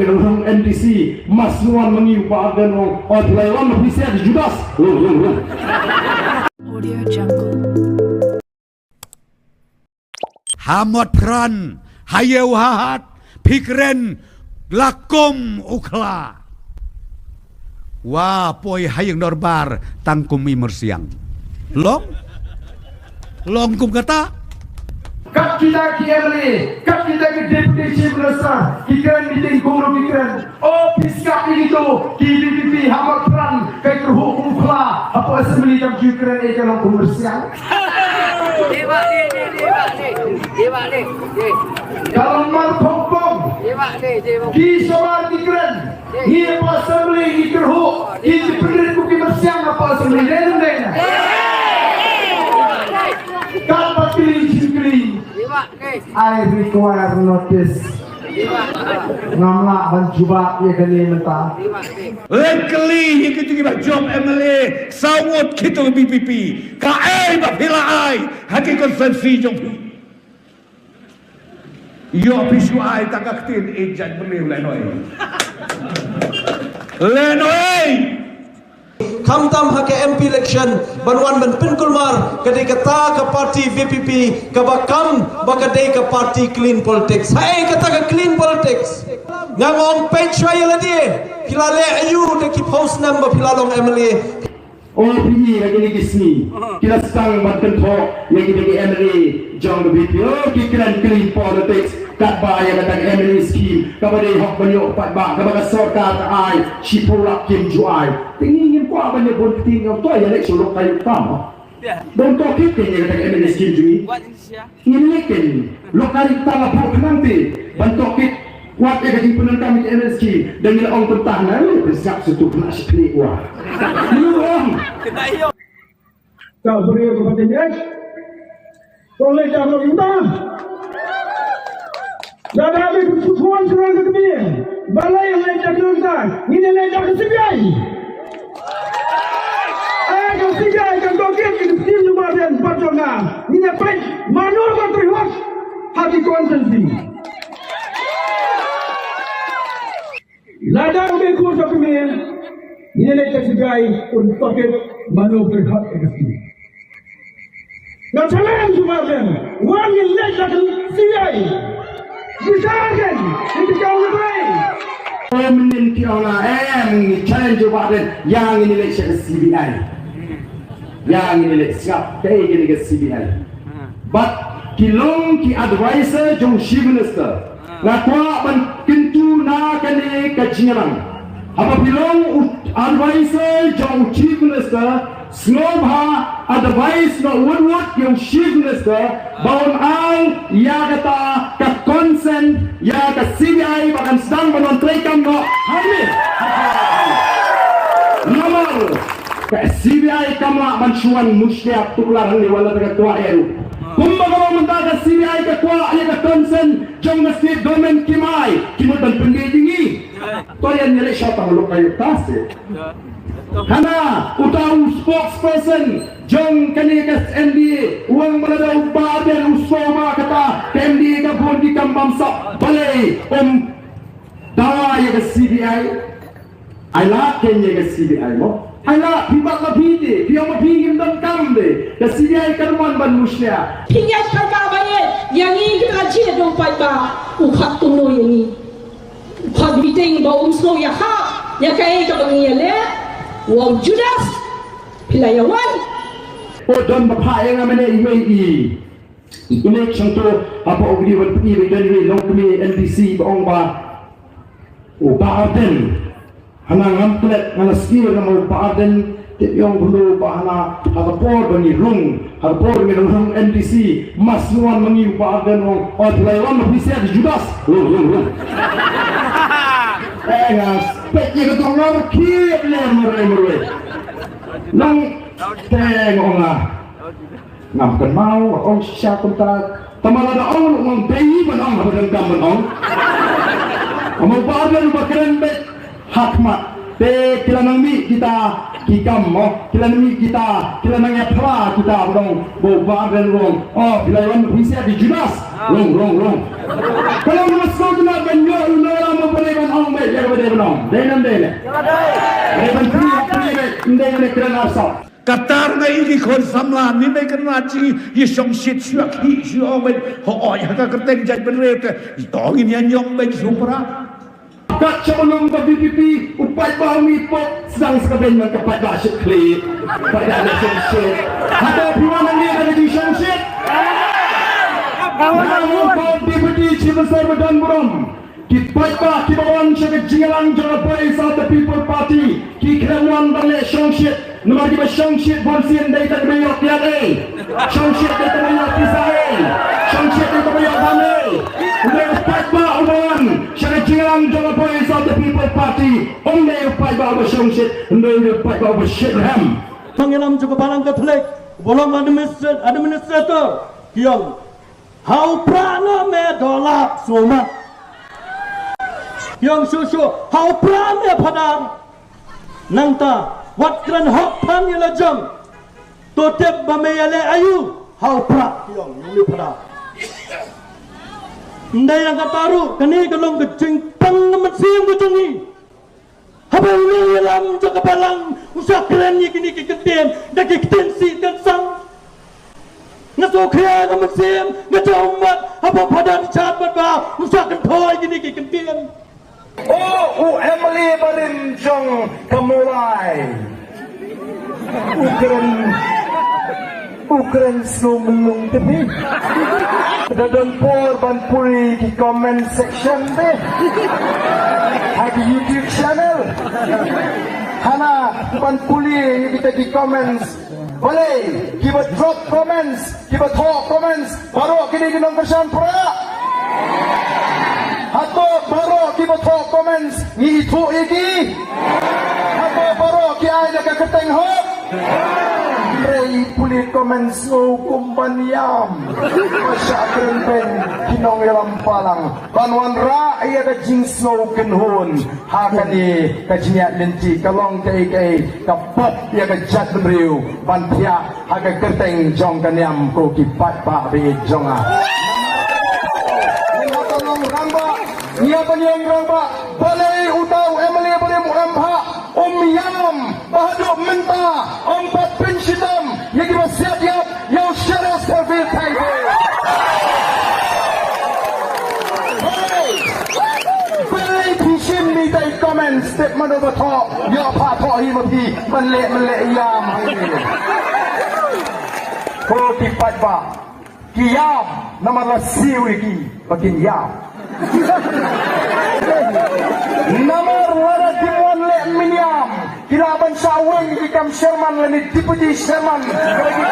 dengan NDC masnuan mengiupa dan Taiwan bisa dijudas. Audio Jungle. Hamot pran hayew hahat pikren lakum ukla wa poi hayeng dorbar tangkum imersiang long kum kata Kap kita KMLA, kap kita ke Deputy Chief Minister, kikiran meeting guru kikiran. Oh, piskap itu, KDPP hamot pran kai kerhukum ukla apa assembly kap kikiran kalau komersial. Kalau mal pong ki soal kikiran, ni apa assembly kikerhu, independent kuki bersiang apa assembly lain. Kalau pilih I require notice. Ngamla banjuba ya kali mentah. lekli yang kita job MLA sawut kita BPP kaai bapila ai haki konsensi jom yo pisu ai takaktin ejat beliau lenoi Kamtam hake MP election banwan ban pinkulmar kadai kata ke parti VPP kabakam bakadai ke parti clean politics hai kata ke clean politics ngangong penchai ladi pilale ayu de ki post number pilalong MLA OPE lagi ni kisni kita sedang banten talk lagi bagi MLA jong BPP kikiran clean politics kat bayar datang MLA scheme kepada hak beliau pat ba kepada sorkar ai shipulak kim juai tingin ko abang pun tinggal tu ya lek suluk kayu tam don to kikin ya datang MLA scheme jui ini kan lokal tala pun nanti bantu kit kuat ya gaji penentang di MLA scheme dan bila orang pertahanan bersiap satu kena sekali wah lu orang kau beri kepada dia boleh jangan kita dah habis susuan suruh ke dia balai yang lain jangan kita ini lain jangan CBI kan CBI kan token kita tim cuma dan pacona ini apa manual terhad hati konsensi ladang beku dokumen ini lain CBI untuk token manual terhad ekstrim. Now challenge cuma dan one yang lain jangan CBI Misalkan, ini kau lebih. Mending kita challenge badan yang ini election CBI, yang ini election kayak gini ke CBI. But kilong ki advisor jong chief minister, nakwa ban kintu na kani kajiran. Apa kilong advisor jong chief minister. Snobha advice no woodwood yung chief minister baon ang ya kata ka consent ya ka CBI bahkan sedang menontraikan no hamil nomor ka CBI kamla mansuan muslihat tuklaran ni wala taga tua eru kumbaga mo munta ka CBI ka kwa ya ka consent jong na state government kimay kimutan pendidingi to yan nila siya pangulo kayo tase Hana utang spokesperson jong kanikas MDA uang maladaw badan usoma kata MDA ka pun di kambamsak balay dawa ya ke CBI ala kenya ke CBI mo ala pibat la pide piang ma pingin dan kamde ke CBI karman ban musya pingat kagabane yang ini kita jid dong pai ba ukhat tuno yang ini ukhat biting ba umslo ya ha ya kai ka bangiale Wong Judas Pilayawan Don bapa yang amane UAE election tu apa ogri wan pi dan we long kami NDC baong ba Baaden hana ngamplet ngala skill na mo Baaden yung bulu ba hana hagapor bani rung hagapor mi rung NDC masnuan mangi Baaden ong Taiwan bisa dijudas peknya ketong lor kiep ler murai nang tengok lah ngam mau ong siya kontak tamalada ong bayi man ong habang gaman ong amo bagal bakren bet hakmat te kila nang mi kita kikam mo kila nang mi kita kila nang yapra kita dong bo bagal rong bilawan bisa dijudas rong kalau mas kau nak banyo ulara mo boleh kan ong nom. Dengan dele. Menteri dengan kerana asal. Qatar ngai di kon samlan ni mai kana chi yi song shit shuak hi shuo ben ho oi ha ka teng jai ben re te to ngin yan yong ben supra. Tak sebelum ke BPP upai bahami pok sedang sekeben dengan kepat basyik klip pada ada songsit ada perjuangan dia ada di songsit namun kau deputy chief besar Badan Buram kipat bah kibawan syakit jingalang jalapai South People Party ki keremuan balik songsit nomor di songsit bonsin dari tak banyak tiada songsit dari tak banyak kisah songsit dari tak banyak damai udah kipat bah ubawan syakit jingalang jalapai South People Party onde kipat bah bersongsit onde kipat bah bersyirham Pangelam juga balang Katolik, bolong administrator, yang hau prana me dolap somat, yang susu hau prana me padar, nangta wat kran hok pan yelajang, totep bameyale ayu hau pra yang ni padar. Ndai nang kataru kani kalong kecing pang mesim kecengi. Habang ni alam jaga balang usah keren ni kini keketen dah ketensi dan sang ngaso kaya ka mesim ngaso umat habang pada dicat ba usah kentoy kini keketen Emily Barinjong Kamulai Ukran sumulong tepi dadon por banpuri di comment section deh di YouTube channel hana banpuri kita di comments boleh kita drop comments kita talk comments baru kini ginong pesan pura atau baru kita talk comments ni itu iki atau baru kita ada keteng hok Ray puli comments no kumbanyam masya keren kinong yalam palang banwan ra iya ka jings no kenhun hakani kajinya lenti kalong kai kapot iya ka jat riu bantia haga kerteng jong kanyam ko kipat ba be jonga Nia penyang ramba balai utau Emily boleh muamha yam bahaduk mentah empat pensitam yang siap yang syarah servil taibu balai pisim ni tay comment statement over talk ya patok himapi melek yam ko kipat ba kiyam nama lasiu iki bakin yam Nomor wala timuan le minyam kilaban sa aweng ikam Sherman lani deputy Sherman bagi